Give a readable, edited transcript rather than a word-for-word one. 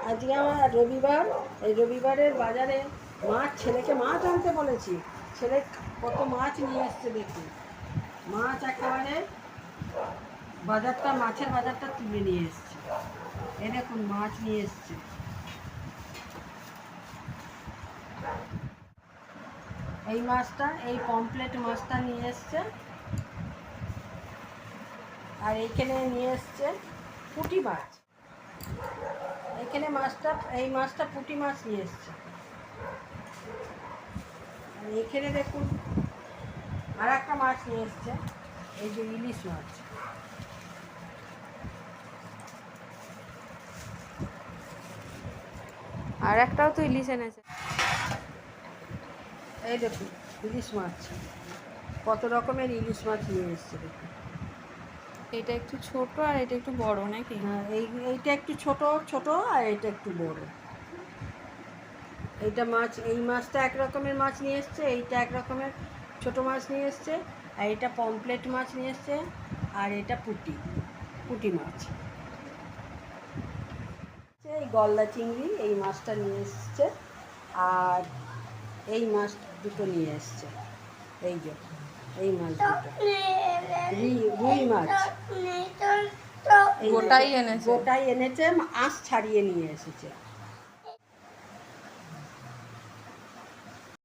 আজকে আমার রবিবার, এই রবিবারের বাজারে মাছ, ছেলেকে মাছ আনতে বলেছি, ছেলে কত মাছ নিয়ে এসছে দেখুন। মাছ একেবারে বাজারটা, মাছের বাজারটা তুলে নিয়ে এসছে। এই দেখুন মাছ নিয়ে এসছে। এই মাছটা, এই পমপ্লেট মাছটা নিয়ে এসছে। আর এইখানে নিয়ে এসছে পুঁটি মাছ। এখানে মাছটা, এই মাছটা পুঁটি মাছ নিয়ে এসছে। আর এখানে দেখুন আর একটা মাছ নিয়ে এসছে, এই যে ইলিশ মাছ। আর একটাও তো ইলিশ এনেছে। এই দেখুন ইলিশ মাছ, কত রকমের ইলিশ মাছ নিয়ে এসছে দেখুন। এটা একটু ছোট আর এটা একটু বড় নাকি? হ্যাঁ, এইটা একটু ছোট ছোট আর এটা একটু বড়। এইটা মাছ, এই মাছটা এক রকমের মাছ নিয়ে এসছে, এইটা এক রকমের ছোট মাছ নিয়ে এসছে, আর এটা পমপ্লেট মাছ নিয়ে এসছে, আর এটা পুঁটি মাছ। এই গলদা চিংড়ি, এই মাছটা নিয়ে এসছে, আর এই মাছ দুটো নিয়ে এসছে। এই যে এই মাছ দুটো রুই মাছ গোটাই এনেছে। গোটাই এনেছে, আঁশ ছাড়িয়ে নিয়ে এসেছে।